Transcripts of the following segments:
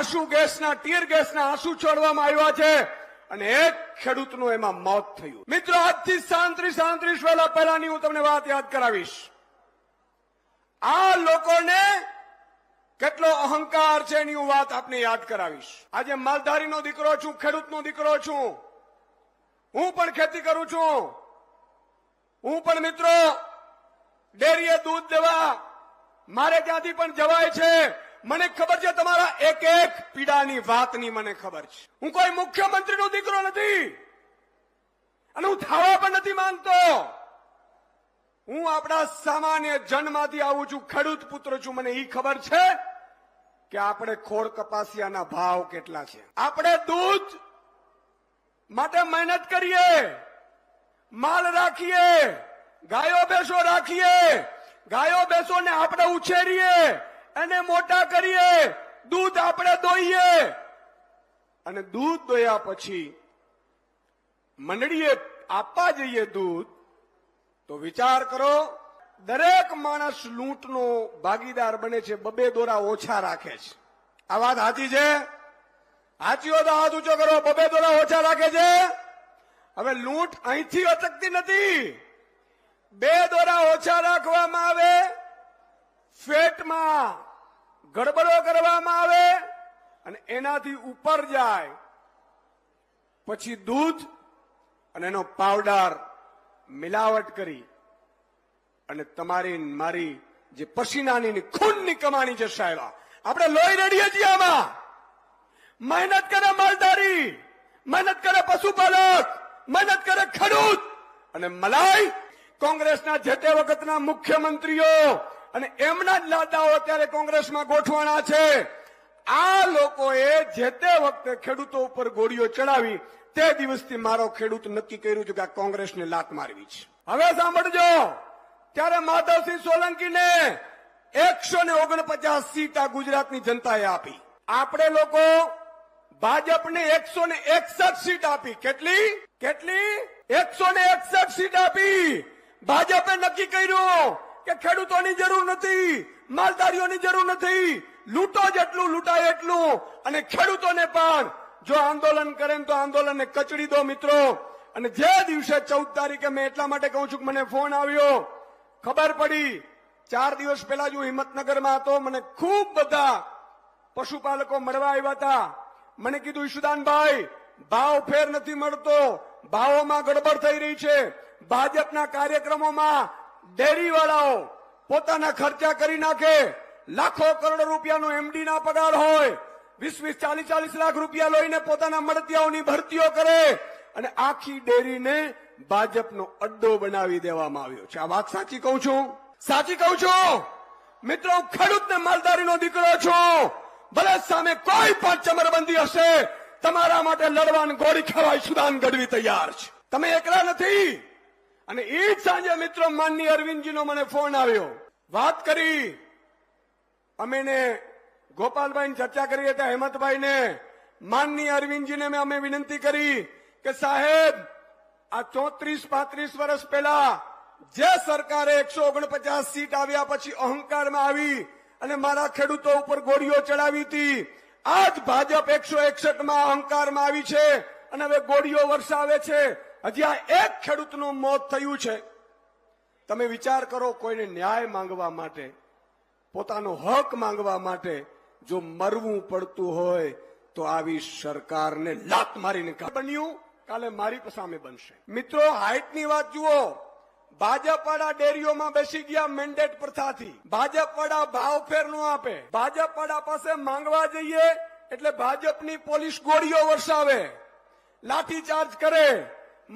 આંસુ ગેસના ટીયર ગેસના આંસુ છોડવામાં આવ્યા છે અને એક ખેડૂતનું એમાં મોત થયું. મિત્રો, આજથી 37 વર્ષ પહેલાની હું તમને વાત યાદ કરાવીશ. આ લોકોને કેટલો અહંકાર છે એની હું વાત આપને યાદ કરાવીશ. આજે માલધારીનો દીકરો છું, ખેડૂતનો દીકરો છું. હું પણ ખેતી કરું છું. હું પણ મિત્રો ડેરીએ દૂધ દેવા મારે ત્યાંથી પણ જવાય છે. મને ખબર છે તમારા એક એક પીડાની વાતની મને ખબર છે. હું કોઈ મુખ્યમંત્રીનો દીકરો નથી અને હું થવા પણ નથી માંગતો. હું આપણા સામાન્ય જનમાંથી આવું છું, ખેડૂત પુત્ર છું. મને એ ખબર છે કે આપણે ખોળ કપાસિયાના ભાવ કેટલા છે. આપણે દૂધ માટે મહેનત કરીએ, માલ રાખીએ, ગાયો ભેંસો રાખીએ, ગાયો ભેંસોને આપણે ઉછેરીએ, એને મોટા કરીએ, દૂધ આપણે દોઈએ અને દૂધ દોયા પછી મંડળીએ આપવા જઈએ દૂધ, તો વિચાર કરો દરેક માણસ લૂંટનો ભાગીદાર બને છે. 2 દોરા ઓછા રાખે છે. આ વાત સાચી છે? સાચી હોય તો હાથ ઊંચો કરો. 2 દોરા ઓછા રાખે છે. હવે લૂંટ અહીંથી અટકતી નથી. 2 દોરા ઓછા રાખવામાં આવે, ફેટમાં ગડબડો કરવામાં આવે અને એનાથી ઉપર જાય પછી દૂધ અને એનો પાવડર મિલાવટ કરી અને તમારી મારી જે પસીનાની ખૂનની કમાણી છે સાહેબ, આપણે લોહી રેડીએ છીએ. આમાં મહેનત કરે માલધારી, મહેનત કરે પશુપાલક, મહેનત કરે ખેડૂત અને મલાઈ કોંગ્રેસના જે તે વખતના મુખ્યમંત્રીઓ અને એમના જ લાદાઓ અત્યારે કોંગ્રેસમાં ગોઠવાણા છે. આ લોકોએ જે તે વખતે ખેડૂતો ઉપર ગોળીઓ ચડાવી તે દિવસથી મારો ખેડૂત નક્કી કર્યું છે કે આ કોંગ્રેસને લાત મારવી છે. હવે સાંભળજો, ત્યારે માધવસિંહ સોલંકીને 149 સીટ આ ગુજરાતની જનતાએ આપી. આપણે લોકો ભાજપને 161 સીટ આપી. કેટલી 161 સીટ આપી. ભાજપે નક્કી કર્યું કે ખેડૂતોની જરૂર નથી, માલધારીઓની જરૂર નથી, લૂંટો જેટલું લૂંટાય એટલું, અને ખેડૂતોને પણ જો આંદોલન કરે તો આંદોલનને કચડી દો. મિત્રો, અને જે દિવસે 14 તારીખે મેં એટલા માટે કહું છું કે મને ફોન આવ્યો, ખબર પડી 4 દિવસ પહેલા જ હું હિંમતનગરમાં હતો. મને ખૂબ બધા પશુપાલકો મળવા આવ્યા હતા. મને કીધું, ઈશુદાનભાઈ ભાવ ફેર નથી મળતો, ભાવોમાં ગડબડ થઈ રહી છે. ભાજપના કાર્યક્રમોમાં ડેરીવાળાઓ પોતાના ખર્ચા કરી નાખે, લાખો કરોડો રૂપિયાનો એમડી ના પગાર હોય, 20-40 લાખ રૂપિયા લઈને પોતાના મળતિયાઓની ભરતીઓ કરે અને આખી ડેરીને ભાજપનો અડ્ડો બનાવી દેવામાં આવ્યો છે. આ વાત સાચી કહું છું? સાચી કહું છું? મિત્રો, ખેડૂત ને માલધારીનો દીકરો છું. ભલે સામે કોઈ પણ ચમરબંધી હશે, તમારા માટે લડવાની ગોળી ખાવા ઈશુદાન ગઢવી તૈયાર છે. તમે એકલા નથી. અને એ જ સાંજે મિત્રો માનનીય અરવિંદજીનો મને ફોન આવ્યો. વાત કરી, અમે ગોપાલભાઈ ચર્ચા કરી હતા, હેમંતભાઈને, માનનીય અરવિંદજીને અમે વિનંતી કરી કે સાહેબ, આ 34-35 વર્ષ પહેલા જે સરકારે 149 સીટ આવ્યા પછી અહંકારમાં આવી અને મારા ખેડૂતો ઉપર ગોળીઓ ચડાવી હતી, આજ ભાજપ 161માં અહંકારમાં આવી છે અને હવે ગોળીઓ વરસાવે છે. હજી આ એક ખેડૂતનું મોત થયું છે. તમે વિચાર કરો, કોઈને ન્યાય માંગવા માટે, પોતાનો હક માંગવા માટે જો મરવું પડતું હોય તો આવી સરકારને લાત મારીને બન્યું, કાલે મારી સામે બનશે. મિત્રો, હાઈટની વાત જુઓ. ભાજપવાળા ડેરીઓમાં બેસી ગયા મેન્ડેટ પ્રથાથી. ભાજપવાળા ભાવ ફેર ન આપે. ભાજપવાળા પાસે માંગવા જઈએ એટલે ભાજપની પોલીસ ગોળીઓ વરસાવે, લાઠીચાર્જ કરે,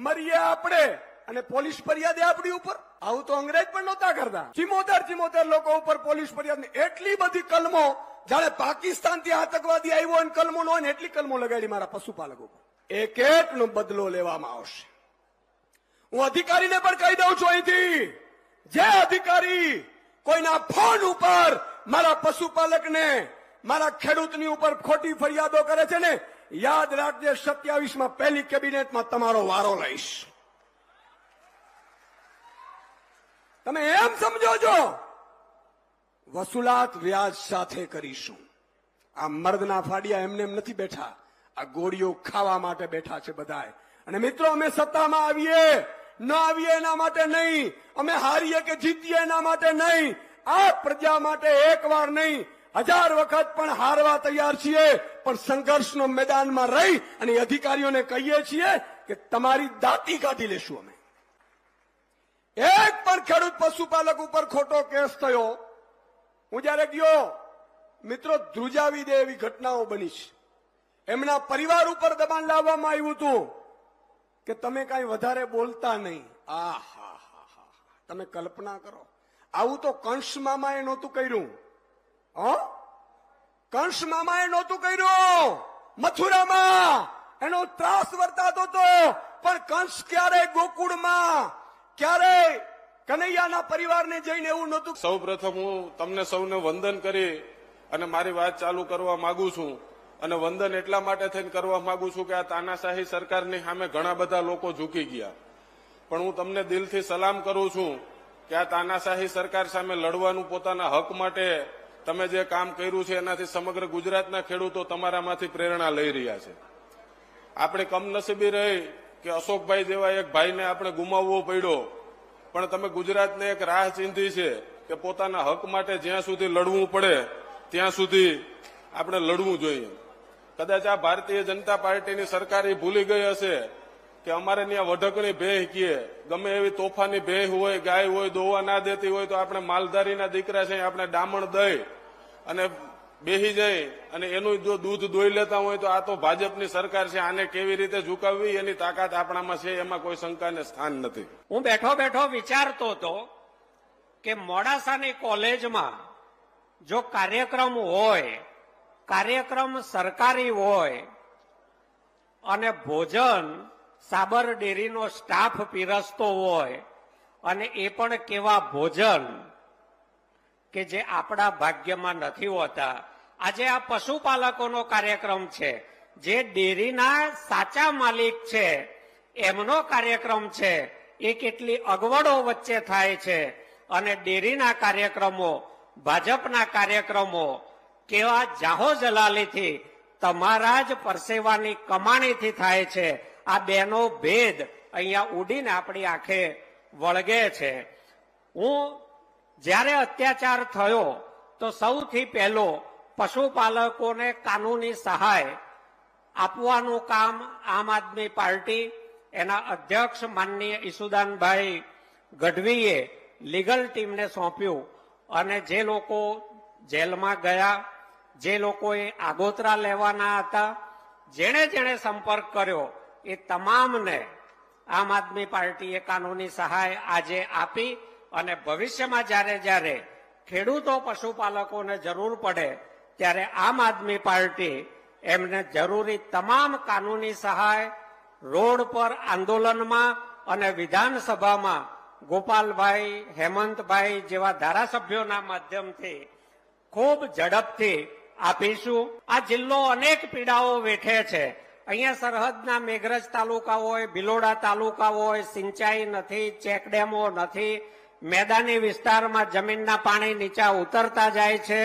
મરીએ આપણે અને પોલીસ ફરિયાદ આપણી ઉપર. આવું તો અંગ્રેજ પણ નહોતા કરતા. 74 લોકો ઉપર પોલીસ ફરિયાદ. એટલી બધી કલમો, જાણે પાકિસ્તાનથી આતંકવાદી આવ્યો અને કલમો ન હોય ને એટલી કલમો લગાડી મારા પશુપાલકો પર. એક નો બદલો લેવામાં આવશે. હું અધિકારીને પણ કહી દઉં છું અહીંથી, જે અધિકારી કોઈના ફોન ઉપર મારા પશુપાલકને, મારા ખેડૂતની ઉપર ખોટી ફરિયાદો કરે છે ને, યાદ રાખજે 27માં પહેલી કેબિનેટમાં તમારો વારો લઈશ. તમે એમ સમજો છો વસૂલાત વ્યાજ સાથે કરીશું. આ મર્દના ફાડિયા એમને એમ નથી બેઠા, આ ગોળીઓ ખાવા માટે બેઠા છે બધાય. અને મિત્રો, અમે સત્તામાં આવીએ ન આવીએ એના માટે નહીં, અમે હારીએ કે જીતીએ એના માટે નહીં, આ પ્રજા માટે એકવાર નહીં 1000 વખત પણ હારવા તૈયાર છીએ, પણ સંઘર્ષનો મેદાનમાં રહી અને અધિકારીઓને કહીએ છીએ કે તમારી દાંતી કાઢી લેશું અમે. એક પણ ખેડૂત પશુપાલક ઉપર ખોટો કેસ થયો, હું જયારે ગયો મિત્રો, ધ્રુજાવી દે એવી ઘટનાઓ બની છે. એમના પરિવાર ઉપર દબાણ લાવવામાં આવ્યું હતું કે તમે કઈ વધારે બોલતા નહીં. તમે કલ્પના કરો, આવું તો કંસ મામાએ નહોતું કર્યું. કંસ મામાએ નહોતું કર્યું. મથુરામાં એનો ત્રાસ વર્તાતો હતો, પણ કંસ ક્યારે ગોકુળમાં, ક્યારે કનૈયાના પરિવારને જઈને એવું નહોતું. સૌ પ્રથમ હું તમને સૌને વંદન કરી અને મારી વાત ચાલુ કરવા માંગુ છું. અને વંદન એટલા માટે થઈને કરવા માંગુ છું કે આ તાનાશાહી સરકારની સામે ઘણા બધા લોકો ઝૂકી ગયા, પણ હું તમને દિલથી સલામ કરું છું કે આ તાનાશાહી સરકાર સામે લડવાનું પોતાના હક માટે તમે જે કામ કર્યું છે એનાથી સમગ્ર ગુજરાતના ખેડૂતો તમારામાંથી પ્રેરણા લઈ રહ્યા છે. આપણે કમનસીબી રહી કે અશોકભાઈ જેવા એક ભાઈને આપણે ગુમાવવો પડ્યો, પણ તમે ગુજરાતને એક રાહ ચીંધી છે કે પોતાના હક માટે જ્યાં સુધી લડવું પડે ત્યાં સુધી આપણે લડવું જોઈએ. કદાચ આ ભારતીય જનતા પાર્ટીની સરકાર એ ભૂલી ગઈ હશે કે અમારે ત્યાં વઢકણી ભેંસ કીએ, ગમે એવી તોફાની ભેંસ હોય, ગાય હોય, દોવા ના દેતી હોય તો આપણે માલધારીના દીકરા છે, આપણે ડામણ દઈ અને બેહી જાય અને એનું જો દૂધ દોઈ લેતા હોય તો આ તો ભાજપની સરકાર છે, આને કેવી રીતે ઝુકાવવી એની તાકાત આપણામાં છે, એમાં કોઈ શંકાને સ્થાન નથી. હું બેઠો બેઠો વિચારતો હતો કે મોડાસાની કોલેજમાં જો કાર્યક્રમ હોય, કાર્યક્રમ સરકારી હોય અને ભોજન સાબર ડેરીનો સ્ટાફ પીરસતો હોય, અને એ પણ કેવા ભોજન કે જે આપણા ભાગ્યમાં નથી હોતા. આજે આ પશુપાલકોનો કાર્યક્રમ છે, જે ડેરીના સાચા માલિક છે એમનો કાર્યક્રમ છે, એ કેટલી અગવડો વચ્ચે થાય છે. અને ડેરીના કાર્યક્રમો, ભાજપના કાર્યક્રમો કેવા જાહો જલાલીથી તમારા જ પરસેવાની કમાણીથી થાય છે. આ બેનો ભેદ અહીંયા ઉડીને આપણી આંખે વળગે છે. હું જ્યારે અત્યાચાર થયો તો સૌથી પહેલો પશુપાલકોને કાનૂની સહાય આપવાનું કામ આમ આદમી પાર્ટી, એના અધ્યક્ષ માનનીય ઈસુદાનભાઈ ગઢવીએ લીગલ ટીમને સોંપ્યું. અને જે લોકો જેલમાં ગયા, જે લોકોએ આગોતરા લેવાના હતા, જેણે જેણે સંપર્ક કર્યો એ તમામને આમ આદમી પાર્ટીએ કાનૂની સહાય આજે આપી. અને ભવિષ્યમાં જ્યારે જ્યારે ખેડૂતો પશુપાલકોને જરૂર પડે ત્યારે આમ આદમી પાર્ટી એમને જરૂરી તમામ કાનૂની સહાય રોડ પર આંદોલનમાં અને વિધાનસભામાં ગોપાલભાઈ, હેમંતભાઈ જેવા ધારાસભ્યોના માધ્યમથી ખૂબ ઝડપથી આપીશું. આ જિલ્લો અનેક પીડાઓ વેઠે છે. અહીંયા સરહદના મેઘરજ તાલુકા હોય, ભિલોડા તાલુકા હોય, સિંચાઈ નથી, ચેકડેમો નથી, મેદાની વિસ્તારમાં જમીનના પાણી નીચા ઉતરતા જાય છે,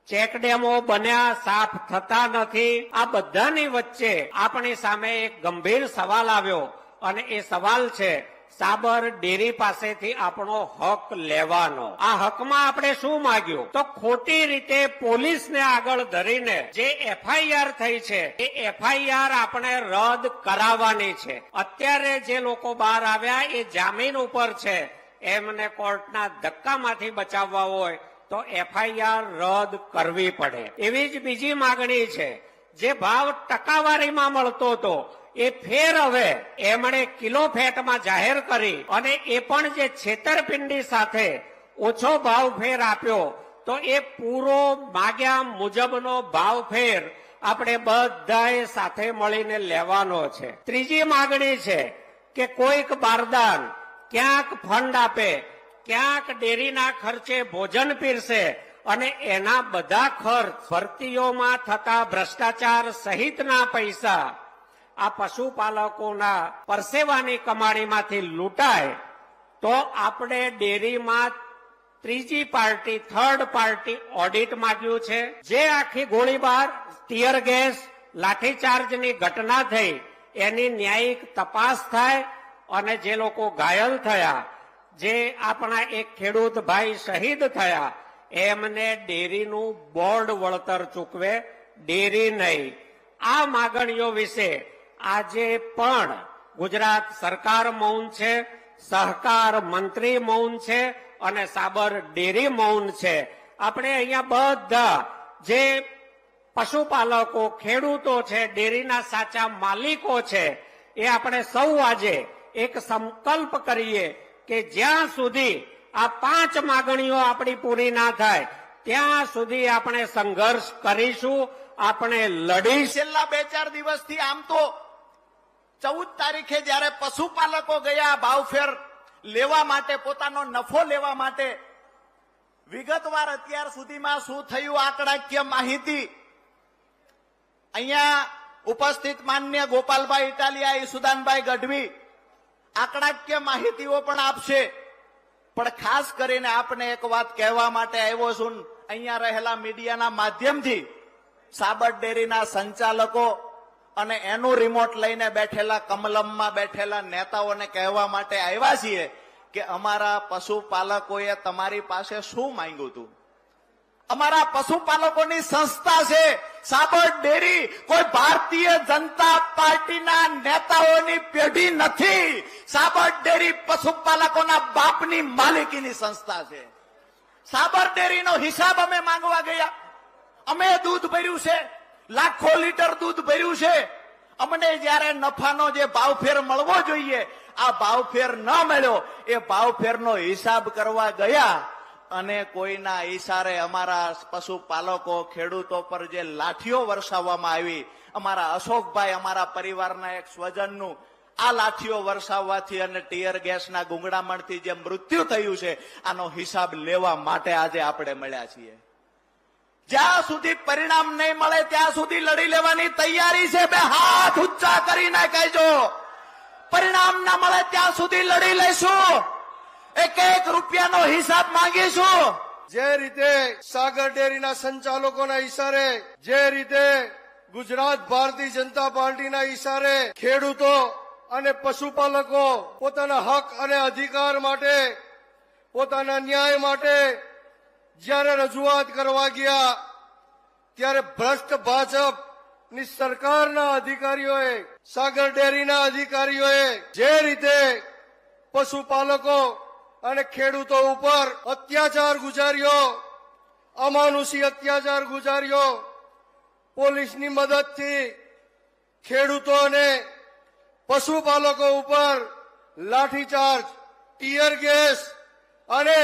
ચેકડેમો બન્યા સાફ થતા નથી. આ બધાની વચ્ચે આપણી સામે એક ગંભીર સવાલ આવ્યો, અને એ સવાલ છે સાબર ડેરી પાસેથી આપણો હક લેવાનો. આ હકમાં આપણે શું માંગ્યું? તો ખોટી રીતે પોલીસને આગળ ધરીને જે એફઆઈઆર થઈ છે એ એફઆઈઆર આપણે રદ કરાવવાની છે. અત્યારે જે લોકો બહાર આવ્યા એ જામીન ઉપર છે, એમને કોર્ટના ધક્કામાંથી બચાવવા હોય તો એફઆઈઆર રદ કરવી પડે. એવી જ બીજી માગણી છે, જે ભાવ ટકાવારીમાં મળતો હતો એ ફેર હવે એમણે કિલો ફેટમાં જાહેર કરી, અને એ પણ જે છેતરપિંડી સાથે ઓછો ભાવ ફેર આપ્યો, તો એ પૂરો માગ્યા મુજબનો ભાવ ફેર આપણે બધાએ સાથે મળીને લેવાનો છે. ત્રીજી માગણી છે કે કોઈક બારદાન ક્યાંક ફંડ આપે, ક્યાંક ડેરીના ખર્ચે ભોજન પીરસે, અને એના બધા ખર્ચ ભરતીઓમાં થતા ભ્રષ્ટાચાર સહિતના પૈસા આ પશુપાલકોના પરસેવાની કમાણીમાંથી લૂંટાય તો આપણે ડેરીમાં ત્રીજી પાર્ટી થર્ડ પાર્ટી ઓડિટ માંગ્યું છે. જે આખી ગોળીબાર ટીયર ગેસ લાઠીચાર્જની ઘટના થઈ એની ન્યાયિક તપાસ થાય અને જે લોકો ઘાયલ થયા, જે આપણા એક ખેડૂત ભાઈ શહીદ થયા, એમને ડેરીનું બોર્ડ વળતર ચૂકવે, ડેરી નહીં. આ માગણીઓ વિશે આજે પણ ગુજરાત સરકાર મૌન છે, સહકાર મંત્રી મૌન છે અને સાબર ડેરી મૌન છે. આપણે અહીંયા બધા જે પશુપાલકો, ખેડૂતો છે, ડેરીના સાચા માલિકો છે, એ આપણે સૌ આજે એક સંકલ્પ કરીએ કે જ્યાં સુધી આ 5 માગણીઓ આપણી પૂરી ના થાય ત્યાં સુધી આપણે સંઘર્ષ કરીશું, આપણે લડીશું. છેલ્લા 2-4 દિવસથી આમ તો 14 તારીખે જયારે પશુપાલકો ગયા ભાવફેર લેવા માટે, પોતાનો નફો લેવા માટે, વિગતવાર અત્યાર સુધીમાં શું થયું આંકડાકીય માહિતી અહીંયા ઉપસ્થિત માનનીય ગોપાલભાઈ ઇટાલિયા, ઈસુદાનભાઈ ગઢવી આંકડાકીય માહિતીઓ પણ આપશે. પણ ખાસ કરીને આપને એક વાત કહેવા માટે આવ્યો છું, અહીંયા રહેલા મીડિયાના માધ્યમથી સાબર ડેરીના સંચાલકો અને એનું રિમોટ લઈને બેઠેલા કમલમમાં બેઠેલા નેતાઓને કહેવા માટે આવ્યા છીએ કે અમારા પશુપાલકોએ તમારી પાસે શું માંગ્યું હતું. અમારા પશુપાલકોની સંસ્થા છે સાબર ડેરી, કોઈ ભારતીય જનતા પાર્ટીના નેતાઓની પેઢી નથી. સાબર ડેરી પશુપાલકોના બાપની માલિકીની સંસ્થા છે. સાબર ડેરીનો હિસાબ અમે માંગવા ગયા. અમે દૂધ ભર્યું છે, લાખો લીટર દૂધ ભર્યું છે. અમને જયારે નફાનો જે ભાવફેર મળવો જોઈએ, આ ભાવફેર ન મળ્યો. એ ભાવફેરનો હિસાબ કરવા ગયા અને કોઈના ઈશારે અમારા પશુપાલકો, ખેડૂતો પર જે લાઠીઓ વરસાવવામાં આવી, અમારા અશોકભાઈ, અમારા પરિવારના એક સ્વજનનું આ લાઠીઓ વરસાવવાથી અને ટીયર ગેસના ગુંગળામણથી જે મૃત્યુ થયું છે, આનો હિસાબ લેવા માટે આજે આપણે મળ્યા છીએ. જ્યાં સુધી પરિણામ નહીં મળે ત્યાં સુધી લડી લેવાની તૈયારી છે. બે હાથ ઊંચા કરીને કહેજો, પરિણામ ના મળે ત્યાં સુધી લડી લઈશું. 1-1 રૂપિયાનો હિસાબ માંગીશું. જે રીતે સાગર ડેરીના સંચાલકોના ઈશારે, જે રીતે ગુજરાત ભારતીય જનતા પાર્ટીના ઈશારે ખેડૂતો અને પશુપાલકો પોતાના હક અને અધિકાર માટે, પોતાના ન્યાય માટે જ્યારે રજૂઆત કરવા ગયા, ત્યારે ભ્રષ્ટ ભાજપની સરકારના અધિકારીઓએ, સાગર ડેરીના અધિકારીઓએ જે રીતે પશુપાલકો અને ખેડૂતો ઉપર અત્યાચાર ગુજાર્યો, અમાનુષી અત્યાચાર ગુજાર્યો, પોલીસની મદદથી ખેડૂતો અને પશુપાલકો ઉપર લાઠીચાર્જ, ટીયર ગેસ અને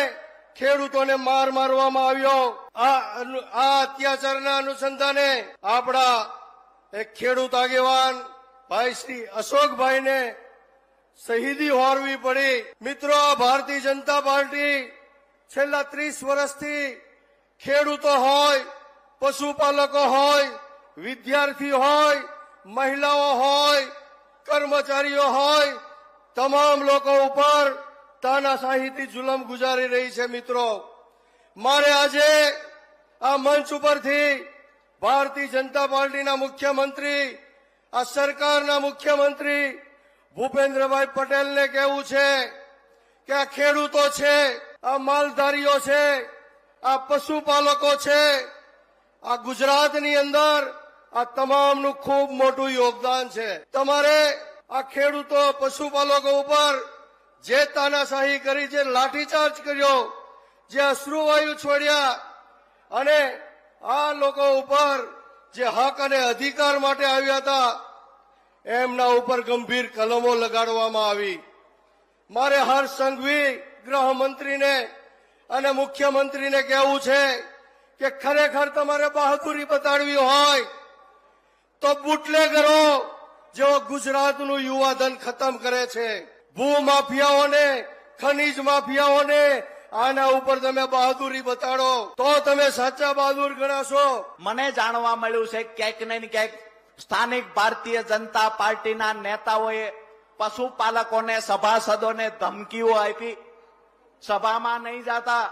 ખેડૂતોને માર મારવામાં આવ્યો. આ અત્યાચારના અનુસંધાને આપણા એક ખેડૂત આગેવાન ભાઈ શ્રી અશોકભાઈને શહીદી હોરવી પડી. મિત્રો, આ ભારતીય જનતા પાર્ટી છેલ્લા 30 વર્ષથી ખેડૂતો હોય, પશુપાલકો હોય, વિદ્યાર્થી હોય, મહિલાઓ હોય, કર્મચારીઓ હોય, તમામ લોકો ઉપર તાનાશાહીથી જુલમ ગુજારી રહી છે. મિત્રો, મારે આજે આ મંચ ઉપરથી ભારતીય જનતા પાર્ટીના મુખ્યમંત્રી, આ સરકારના મુખ્યમંત્રી ભૂપેન્દ્રભાઈ પટેલને કહેવું છે કે આ ખેડૂતો છે, આ માલધારીઓ છે, આ પશુપાલકો છે, આ ગુજરાતની અંદર આ તમામનું ખૂબ મોટું યોગદાન છે. તમારે આ ખેડૂતો, પશુપાલકો ઉપર જે તાનાશાહી કરી, જે લાઠીચાર્જ કર્યો, જે અશ્રુવાયુ છોડ્યા અને આ લોકો ઉપર જે હક અને અધિકાર માટે આવ્યા હતા, એમના ઉપર ગંભીર કલમો લગાડવામાં આવી. મારે હર્ષ સંઘવી ગૃહમંત્રીને અને મુખ્યમંત્રીને કહેવું છે કે ખરેખર તમારે બહાદુરી બતાડવી હોય તો બુટલેગરો જેઓ ગુજરાતનું યુવાધન ખતમ કરે છે, ભૂમાફિયાઓને, ખનીજ માફિયાઓને, આના ઉપર તમે બહાદુરી બતાડો તો તમે સાચા બહાદુર ગણાશો. મને જાણવા મળ્યું છે ક્યાંક ને ક્યાંક સ્થાનિક ભારતીય જનતા પાર્ટીના નેતાઓએ પશુપાલકોને, સભાસદોને ધમકીઓ આપી, સભામાં નહીં જતા,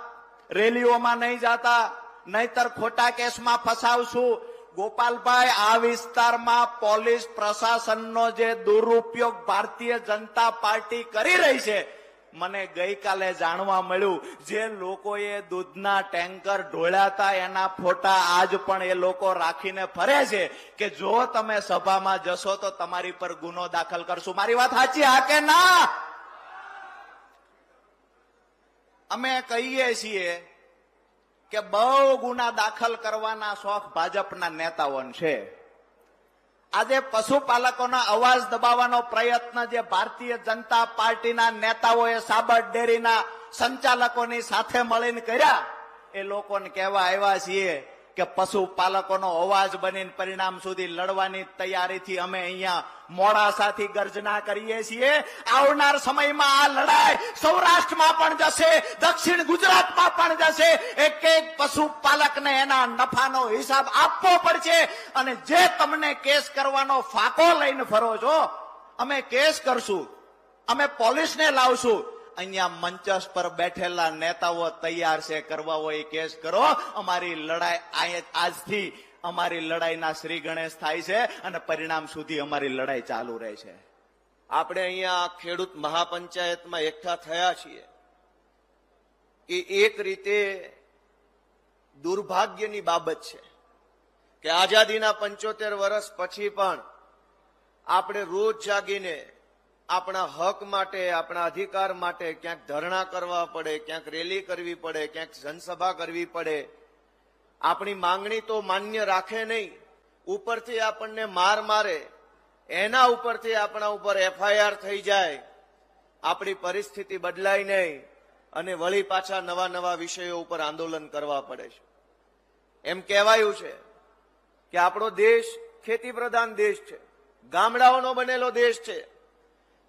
રેલીઓમાં નહીં જાતા, નહીતર ખોટા કેસમાં ફસાવશું. ગોપાલભાઈ, આ વિસ્તારમાં પોલીસ પ્રશાસનનો જે દુરુપયોગ ભારતીય જનતા પાર્ટી કરી રહી છે, મને ગઈકાલે જાણવા મળ્યું, જે લોકોએ દૂધના ટેન્કર ઢોળ્યા હતા એના ફોટા આજ પણ એ લોકો રાખીને ફરે છે કે જો તમે સભામાં જશો તો તમારી પર ગુનો દાખલ કરશું. મારી વાત સાચી હા કે ના? અમે કહીએ છીએ કે બહુ ગુના દાખલ કરવાના શોખ ભાજપના નેતાઓને છે. આજે પશુપાલકોનો અવાજ દબાવવાનો પ્રયત્ન જે ભારતીય જનતા પાર્ટીના નેતાઓએ સાબર ડેરીના સંચાલકોની સાથે મળીને કર્યા, એ લોકોને કહેવા આવ્યા છીએ કે પશુપાલકોનો અવાજ બનીને પરિણામ સુધી લડવાની તૈયારીથી અમે અહીંયા મોડાસાથી ગર્જના કરીએ છીએ. આવનાર સમયમાં આ લડાઈ સૌરાષ્ટ્રમાં પણ જશે, દક્ષિણ ગુજરાતમાં પણ જશે. એક એક પશુપાલકને એના નફાનો હિસાબ આપવો પડશે. અને જે તમને કેસ કરવાનો ફાંકો લઈને ફરો છો, અમે કેસ કરશું, અમે પોલીસને લાવશું. અહીંયા મંચસ પર બેઠેલા નેતાઓ તૈયાર છે કરવા હોય કેસ કરો. અમારી લડાઈ આજથી અમારી લડાઈના શ્રી ગણેશ થાય છે અને પરિણામ સુધી અમારી લડાઈ ચાલુ રહે છે. આપણે અહીંયા ખેડૂત મહાપંચાયતમાં એકઠા થયા છીએ એ એક રીતે દુર્ભાગ્યની બાબત છે કે આઝાદીના 75 વર્ષ પછી પણ આપણે રોજ જાગીને આપણા હક માટે, આપણા અધિકાર માટે ક્યાંક ધરણા કરવા પડે, ક્યાંક રેલી કરવી પડે, ક્યાંક જનસભા કરવી પડે. આપણી માંગણી તો માન્ય રાખે નહીં, ઉપરથી આપણને માર મારે, એના ઉપરથી આપણા ઉપર FIR થઈ જાય, આપણી પરિસ્થિતિ બદલાય નહીં અને વળી પાછા નવા નવા વિષયો ઉપર આંદોલન કરવા પડે છે. એમ કહેવાયું છે કે આપણો દેશ ખેતી પ્રધાન દેશ છે, ગામડાઓનો બનેલો દેશ છે.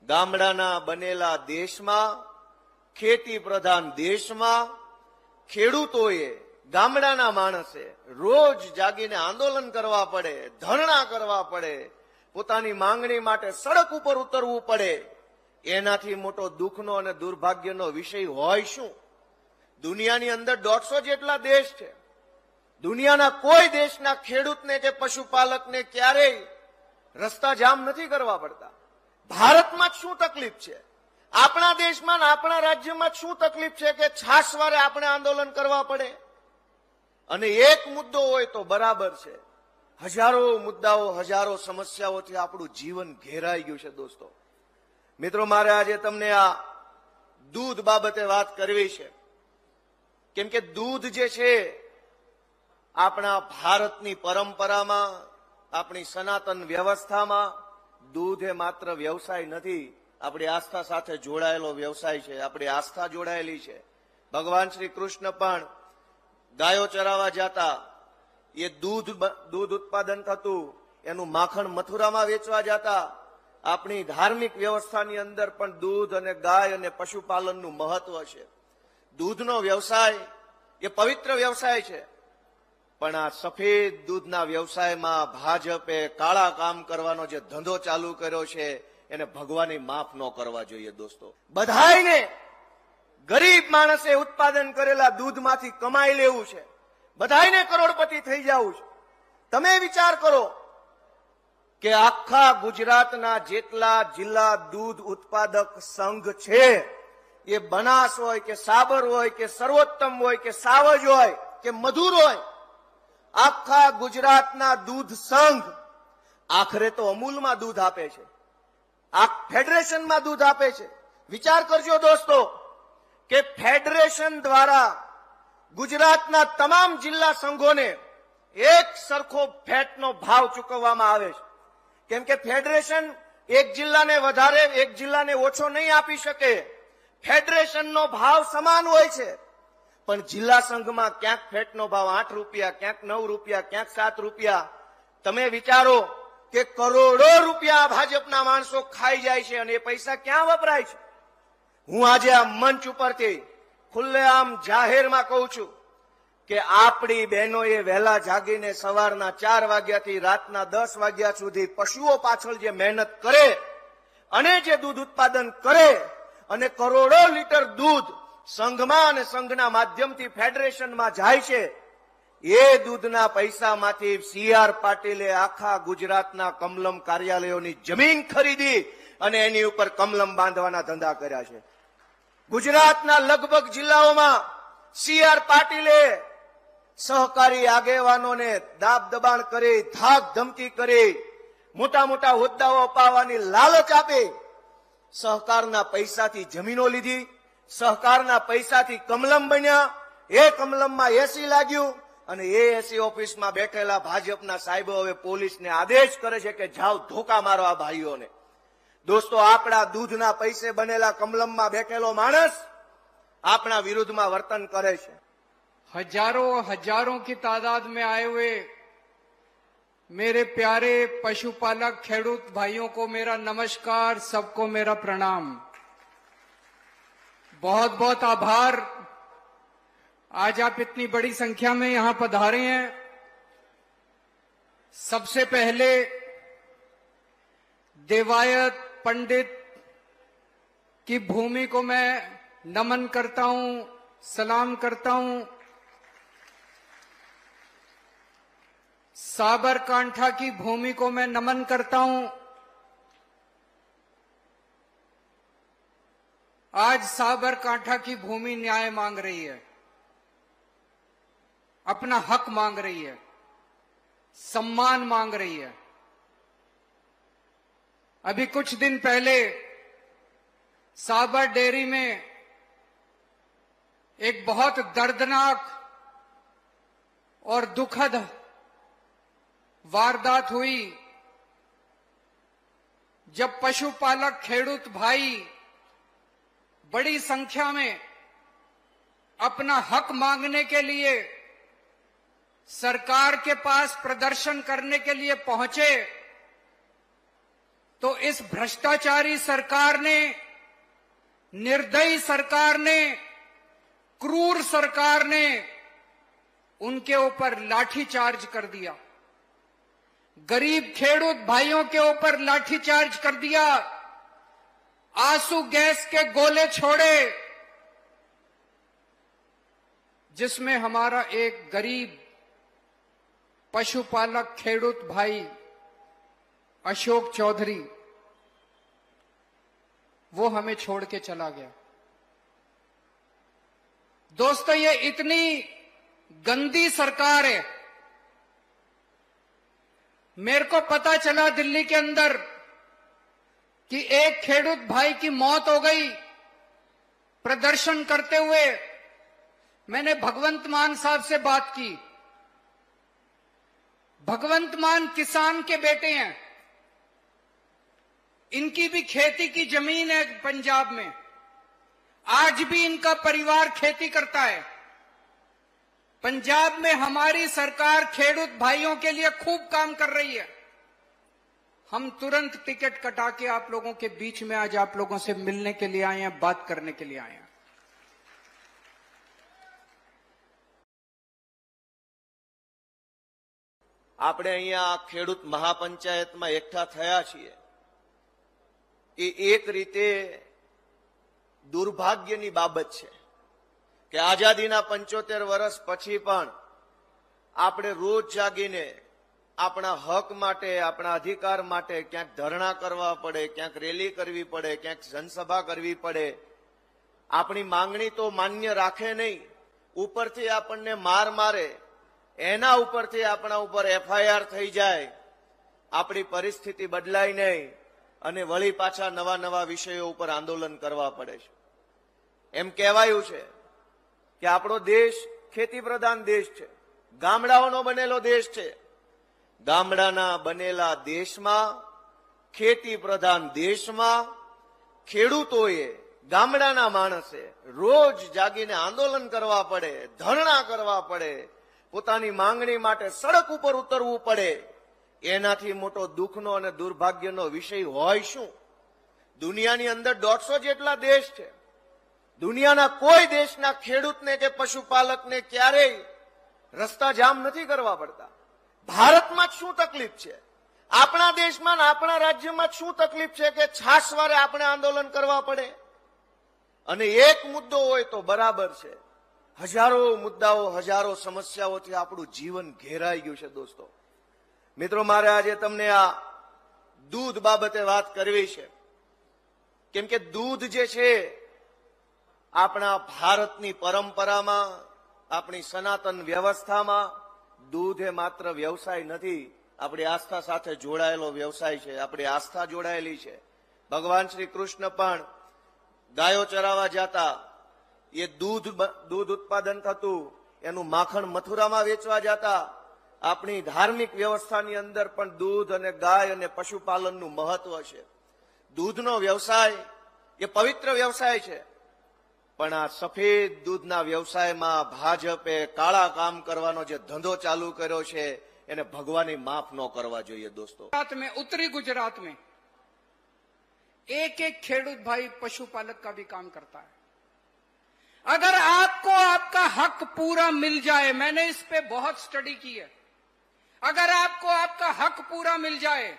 ગામડાના બનેલા દેશમાં, ખેતી પ્રધાન દેશમાં ખેડૂતોએ, ગામડાના માણસે રોજ જાગીને આંદોલન કરવા પડે, ધરણા કરવા પડે, પોતાની માંગણી માટે સડક ઉપર ઉતરવું પડે. એનાથી મોટો દુઃખનો અને દુર્ભાગ્યનો વિષય હોય શું? દુનિયાની અંદર 150 જેટલા દેશ છે. દુનિયાના કોઈ દેશના ખેડૂતને કે પશુપાલકને ક્યારેય રસ્તા જામ નથી કરવા પડતા. ભારતમાં જ શું તકલીફ છે? આપણા દેશમાં, આપણા રાજ્યમાં શું તકલીફ છે કે છાસવારે આપણે આંદોલન કરવા પડે? અને એક મુદ્દો હોય તો બરાબર છે, હજારો મુદ્દાઓ, હજારો સમસ્યાઓથી આપણું જીવન ઘેરાઈ ગયું છે. દોસ્તો મિત્રો, મારે આજે તમને આ દૂધ બાબતે વાત કરવી છે, કેમ કે દૂધ જે છે આપણા ભારતની પરંપરામાં, આપણી સનાતન વ્યવસ્થામાં દૂધ એ માત્ર વ્યવસાય નથી, આપણી આસ્થા સાથે જોડાયેલો વ્યવસાય છે. આપણી આસ્થા જોડાયેલી છે. ભગવાન શ્રી કૃષ્ણ પણ ગાયો ચરાવવા જતા, એ દૂધ ઉત્પાદન થતું, એનું માખણ મથુરામાં વેચવા જતા. આપણી ધાર્મિક વ્યવસ્થાની અંદર પણ દૂધ અને ગાય અને પશુપાલનનું મહત્વ છે. દૂધનો વ્યવસાય એ પવિત્ર વ્યવસાય છે, પણ આ સફેદ દૂધના વ્યવસાયમાં ભાજપે કાળા કામ કરવાનો જે ધંધો ચાલુ કર્યો છે એને ભગવાને માફ ન કરવા જોઈએ. દોસ્તો, બધાયને ગરીબ માણસે ઉત્પાદન કરેલા દૂધમાંથી કમાઈ લેવું છે, બધાયને કરોડપતિ થઈ જવું છે. તમે વિચાર કરો કે આખા ગુજરાતના જેટલા જિલ્લા દૂધ ઉત્પાદક સંઘ છે, એ બનાસ હોય કે સાબર હોય કે સર્વોત્તમ હોય કે સાવજ હોય કે મધુર હોય, આખા ગુજરાતના દૂધ સંઘ આખરે તો અમૂલમાં દૂધ આપે છે, આ ફેડરેશનમાં દૂધ આપે છે. વિચાર કરજો દોસ્તો કે ફેડરેશન દ્વારા ગુજરાતના તમામ જિલ્લા સંઘોને એક સરખો ફેટનો ભાવ ચૂકવવામાં આવે છે. કેમ કે ફેડરેશન એક જિલ્લાને વધારે, એક જિલ્લાને ઓછો નહીં આપી શકે. ફેડરેશનનો ભાવ સમાન હોય છે, પણ જિલ્લા સંઘમાં ક્યાંક ફેટનો ભાવ 8 રૂપિયા, ક્યાંક 9 રૂપિયા, ક્યાંક 7 રૂપિયા. તમે વિચારો કે કરોડો રૂપિયા ભાજપના માણસો ખાઈ જાય છે અને એ પૈસા ક્યાં વપરાય છે? હું આજે આ મંચ ઉપરથી ખુલ્લેઆમ જાહેરમાં કહું છું કે આપણી બહેનોએ વહેલા જાગીને સવારના 4 વાગ્યાથી રાતના 10 વાગ્યા સુધી પશુઓ પાછળ જે મહેનત કરે અને જે દૂધ ઉત્પાદન કરે અને કરોડો લીટર દૂધ સંઘમાં અને સંઘના માધ્યમથી ફેડરેશનમાં જાય છે, એ દૂધના પૈસામાંથી સી.આર. પાટીલે આખા ગુજરાતના કમલમ કાર્યાલયોની જમીન ખરીદી અને એની ઉપર કમલમ બાંધવાના ધંધા કર્યા છે. ગુજરાતના લગભગ જિલ્લાઓમાં સી.આર. પાટીલે સહકારી આગેવાનોને દાબ દબાણ કરી, ધાક ધમકી કરી, મોટા મોટા હોદ્દાઓ અપાવવાની લાલચ આપી, સહકારના પૈસાથી જમીનો લીધી, સહકારના પૈસાથી કમલમ બન્યા. એ કમલમમાં એસી લાગ્યું અને એ એસી ઓફિસમાં બેઠેલા ભાજપના સાહેબો હવે પોલીસને આદેશ કરે છે કે જાઓ ધોકા મારો આ ભાઈઓને. દોસ્તો, આપણા દૂધના પૈસે બનેલા કમલમમાં બેઠેલો માણસ આપણા વિરુદ્ધમાં વર્તન કરે છે. हजारों की तादाद में आए हुए मेरे प्यारे पशुपालक खेडूत भाइयों को मेरा नमस्कार, सबको मेरा प्रणाम. बहुत बहुत आभार. आज आप इतनी बड़ी संख्या में यहां पधारे हैं. सबसे पहले देवायत पंडित की भूमि को मैं नमन करता हूं, सलाम करता हूं. साबरकांठा की भूमि को मैं नमन करता हूं. आज साबरकांठा की भूमि न्याय मांग रही है, अपना हक मांग रही है, सम्मान मांग रही है. अभी कुछ दिन पहले साबर डेयरी में एक बहुत दर्दनाक और दुखद वारदात हुई, जब पशुपालक खेडूत भाई बड़ी संख्या में अपना हक मांगने के लिए सरकार के पास प्रदर्शन करने के लिए पहुंचे, तो इस भ्रष्टाचारी सरकार ने, निर्दयी सरकार ने, क्रूर सरकार ने उनके ऊपर लाठीचार्ज कर दिया. गरीब खेडूत भाइयों के ऊपर लाठीचार्ज कर दिया, आंसू गैस के गोले छोड़े, जिसमें हमारा एक गरीब पशुपालक खेडूत भाई अशोक चौधरी, वो हमें छोड़ के चला गया. दोस्तों, ये इतनी गंदी सरकार है. मेरे को पता चला दिल्ली के अंदर कि एक खेडूत भाई की मौत हो गई प्रदर्शन करते हुए. मैंने भगवंत मान साहब से बात की. भगवंत मान किसान के बेटे हैं, इनकी भी खेती की जमीन है पंजाब में. आज भी इनका परिवार खेती करता है. पंजाब में हमारी सरकार खेडूत भाइयों के लिए खूब काम कर रही है. हम तुरंत टिकट कटा के आप लोगों के बीच में आज आप लोगों से मिलने के लिए आए हैं, बात करने के लिए आए हैं. આપણે અહીંયા ખેડૂત મહાપંચાયતમાં એકઠા થયા છીએ, એ એક રીતે દુર્ભાગ્યની બાબત છે કે આઝાદીના 75 વર્ષ પછી પણ આપણે રોજ જાગીને આપણા હક માટે, આપણા અધિકાર માટે ક્યાંક ધરણા કરવા પડે, ક્યાંક રેલી કરવી પડે, ક્યાંક જનસભા કરવી પડે. આપણી માંગણી તો માન્ય રાખે નહીં, ઉપરથી આપણને માર મારે, એના ઉપરથી આપણા ઉપર એફઆઈઆર થઈ જાય, આપણી પરિસ્થિતિ બદલાય નહીં અને વળી પાછા નવા નવા વિષયો ઉપર આંદોલન કરવા પડે છે. એમ કહેવાયું છે કે આપણો દેશ ખેતી પ્રધાન દેશ છે, ગામડાઓનો બનેલો દેશ છે. ગામડાના બનેલા દેશમાં, ખેતી પ્રધાન દેશમાં ખેડૂતોએ, ગામડાના માણસે રોજ જાગીને આંદોલન કરવા પડે, ધરણા કરવા પડે, પોતાની માંગણી માટે સડક ઉપર ઉતરવું પડે. એનાથી મોટો દુઃખનો અને દુર્ભાગ્યનો વિષય હોય શું? દુનિયાની અંદર 150 જેટલા દેશ છે. દુનિયાના કોઈ દેશના ખેડૂતને કે પશુપાલકને ક્યારેય રસ્તા જામ નથી કરવા પડતા. ભારતમાં જ શું તકલીફ છે? આપણા દેશમાં, આપણા રાજ્યમાં શું તકલીફ છે કે છાસવારે આપણે આંદોલન કરવા પડે? અને એક મુદ્દો હોય તો બરાબર છે, હજારો મુદ્દાઓ, હજારો સમસ્યાઓથી આપણું જીવન ઘેરાઈ ગયું છે. દોસ્તો મિત્રો, મારે આજે તમને આ દૂધ બાબતે વાત કરવી છે, કેમ કે દૂધ જે છે આપણા ભારતની પરંપરામાં, આપણી સનાતન વ્યવસ્થામાં દૂધ એ માત્ર વ્યવસાય નથી, આપણી આસ્થા સાથે જોડાયેલો વ્યવસાય છે. આપણી આસ્થા જોડાયેલી છે. ભગવાન શ્રી કૃષ્ણ પણ ગાયો ચરાવવા જતા, એ દૂધ ઉત્પાદન થતું, એનું માખણ મથુરામાં વેચવા જતા. આપણી ધાર્મિક વ્યવસ્થાની અંદર પણ દૂધ અને ગાય અને પશુપાલનનું મહત્વ છે. દૂધનો વ્યવસાય એ પવિત્ર વ્યવસાય છે, પણ આ સફેદ દૂધના વ્યવસાયમાં ભાજપે કાળા કામ કરવાનો જે ધંધો ચાલુ કર્યો છે, એને ભગવાને માફ ન કરવા જોઈએ. દોસ્તો, गुजरात में, उत्तरी गुजरात में एक एक खेडूत भाई पशुपालक का भी काम करता है. अगर आपको आपका हक पूरा मिल जाए, मैंने इस पे बहुत स्टडी की है, अगर आपको आपका हक पूरा मिल जाए,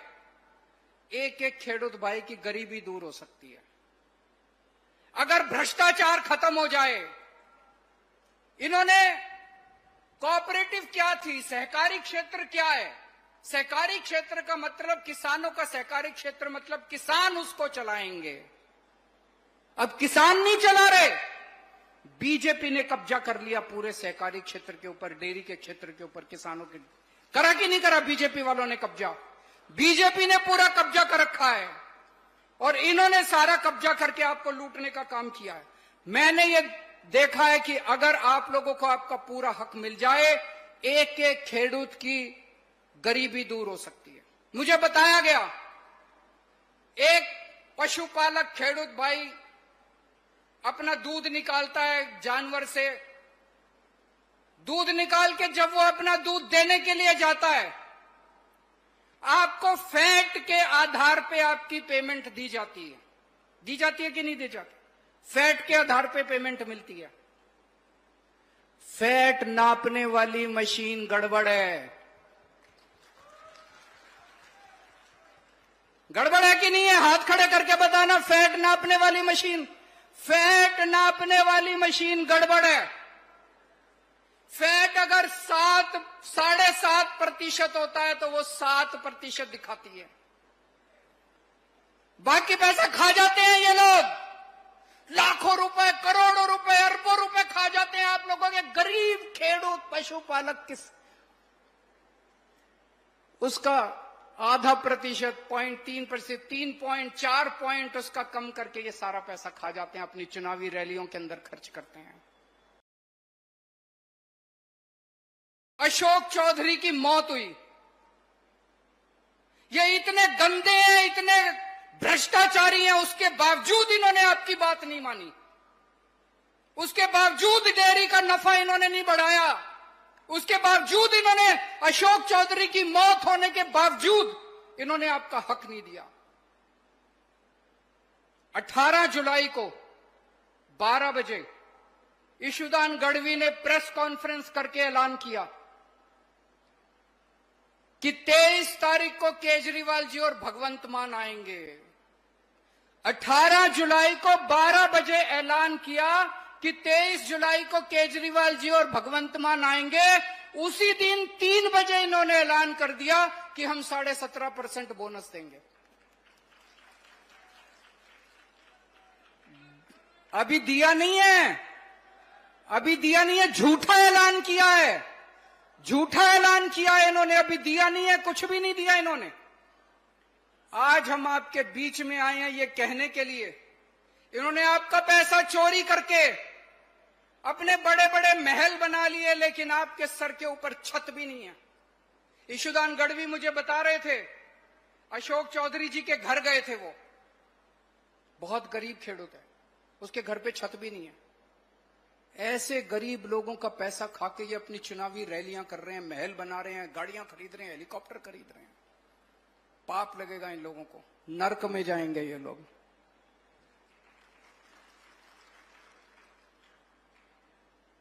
एक एक खेडूत भाई की गरीबी दूर हो सकती है. अगर भ्रष्टाचार खत्म हो जाए, इन्होंने कोऑपरेटिव क्या थी, सहकारी क्षेत्र क्या है, सहकारी क्षेत्र का मतलब किसानों का सहकारी क्षेत्र मतलब किसान उसको चलाएंगे. अब किसान नहीं चला रहे, बीजेपी ने कब्जा कर लिया पूरे सहकारी क्षेत्र के ऊपर, डेयरी के क्षेत्र के ऊपर, किसानों के. करा कि नहीं करा बीजेपी वालों ने कब्जा? बीजेपी ने पूरा कब्जा कर रखा है और इन्होंने सारा कब्जा करके आपको लूटने का काम किया है. मैंने ये देखा है कि अगर आप लोगों को आपका पूरा हक मिल जाए, एक एक खेडूत की गरीबी दूर हो सकती है. मुझे बताया गया, एक पशुपालक खेडूत भाई अपना दूध निकालता है जानवर से, दूध निकाल के जब वो अपना दूध देने के लिए जाता है, आपको फैट के आधार पे आपकी पेमेंट दी जाती है. दी जाती है कि नहीं दी जाती? फैट के आधार पे पेमेंट मिलती है. फैट नापने वाली मशीन गड़बड़ है. गड़बड़ है कि नहीं है? हाथ खड़े करके बताना. फैट नापने वाली मशीन, फैट नापने वाली मशीन गड़बड़ है. फैट अगर 7.5% होता है तो वो 7% दिखाती है. बाकी पैसा खा जाते हैं ये लोग. लाखों रुपए, करोड़ों रुपए, अरबों रुपए खा जाते हैं आप लोगों के गरीब खेडूत पशुपालक. किस उसका 0.5%, 0.3%, 3.4 पॉइंट उसका कम करके ये सारा पैसा खा जाते हैं, अपनी चुनावी रैलियों के अंदर खर्च करते हैं. अशोक चौधरी की मौत हुई. ये इतने गंदे हैं, इतने भ्रष्टाचारी हैं, उसके बावजूद इन्होंने आपकी बात नहीं मानी. उसके बावजूद डेयरी का नफा इन्होंने नहीं बढ़ाया. उसके बावजूद इन्होंने, अशोक चौधरी की मौत होने के बावजूद इन्होंने आपका हक नहीं दिया. 18 जुलाई को 12 बजे ईशुदान गढ़वी ने प्रेस कॉन्फ्रेंस करके ऐलान किया कि 23 तारीख को केजरीवाल जी और भगवंत मान आएंगे. 18 जुलाई को 12 बजे ऐलान किया कि 23 जुलाई को केजरीवाल जी और भगवंत मान आएंगे. उसी दिन 3 बजे इन्होंने ऐलान कर दिया कि हम 17.5% बोनस देंगे. अभी दिया नहीं है, अभी दिया नहीं है, झूठा ऐलान किया है, झूठा ऐलान किया है इन्होंने. अभी दिया नहीं है, कुछ भी नहीं दिया इन्होंने. आज हम आपके बीच में आए हैं ये कहने के लिए, इन्होंने आपका पैसा चोरी करके अपने बड़े बड़े महल बना लिए, लेकिन आपके सर के ऊपर छत भी नहीं है. ईशुदान गढ़वी मुझे बता रहे थे, अशोक चौधरी जी के घर गए थे, वो बहुत गरीब खेडूत है, उसके घर पे छत भी नहीं है. ऐसे गरीब लोगों का पैसा खा के ये अपनी चुनावी रैलियां कर रहे हैं, महल बना रहे हैं, गाड़ियां खरीद रहे हैं, हेलीकॉप्टर खरीद रहे हैं. पाप लगेगा इन लोगों को, नरक में जाएंगे ये लोग.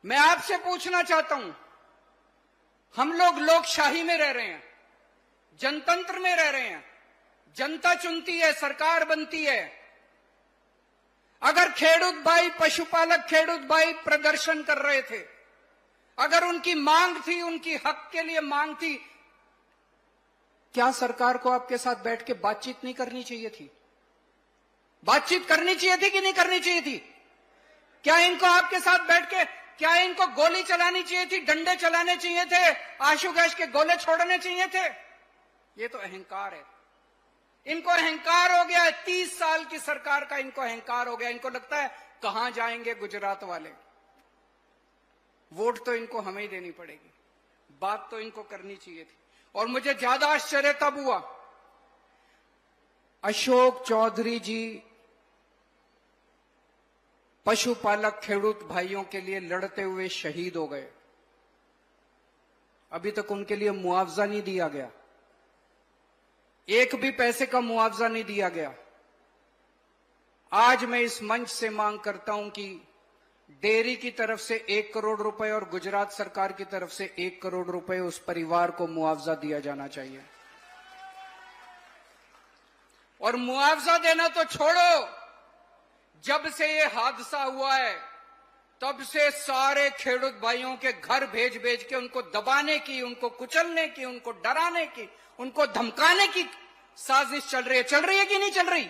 मैं आपसे पूछना चाहता हूं, हम लोग लोकशाही में रह रहे हैं, जनतंत्र में रह रहे हैं, जनता चुनती है, सरकार बनती है. अगर खेडूत भाई, पशुपालक खेडूत भाई प्रदर्शन कर रहे थे, अगर उनकी मांग थी, उनकी हक के लिए मांग थी, क्या सरकार को आपके साथ बैठ के बातचीत नहीं करनी चाहिए थी? बातचीत करनी चाहिए थी कि नहीं करनी चाहिए थी? क्या इनको आपके साथ बैठ के, क्या इनको गोली चलानी चाहिए थी, डंडे चलाने चाहिए थे, आंसू गैस के गोले छोड़ने चाहिए थे? ये तो अहंकार है। इनको अहंकार हो गया है, 30 साल की सरकार का इनको अहंकार हो गया। इनको लगता है कहां जाएंगे गुजरात वाले, वोट तो इनको हमें ही देनी पड़ेगी, बात तो इनको करनी चाहिए थी। और मुझे ज्यादा आश्चर्य तब हुआ, अशोक चौधरी जी पशुपालक खेडूत भाइयों के लिए लड़ते हुए शहीद हो गए, अभी तक उनके लिए मुआवजा नहीं दिया गया, एक भी पैसे का मुआवजा नहीं दिया गया। आज मैं इस मंच से मांग करता हूं कि डेयरी की तरफ से 1 करोड़ रुपए और गुजरात सरकार की तरफ से 1 करोड़ रुपए उस परिवार को मुआवजा दिया जाना चाहिए। और मुआवजा देना तो छोड़ो, जब से ये हादसा हुआ है तब से सारे खेडूत भाइयों के घर भेज भेज के उनको दबाने की, उनको कुचलने की, उनको डराने की, उनको धमकाने की साजिश चल रही है कि नहीं चल रही?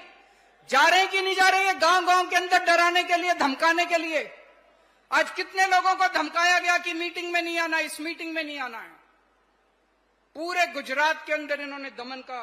जा रहे कि नहीं जा रहे हैं गांव गांव के अंदर डराने के लिए, धमकाने के लिए? आज कितने लोगों को धमकाया गया कि मीटिंग में नहीं आना, इस मीटिंग में नहीं आना है। पूरे गुजरात के अंदर इन्होंने दमन का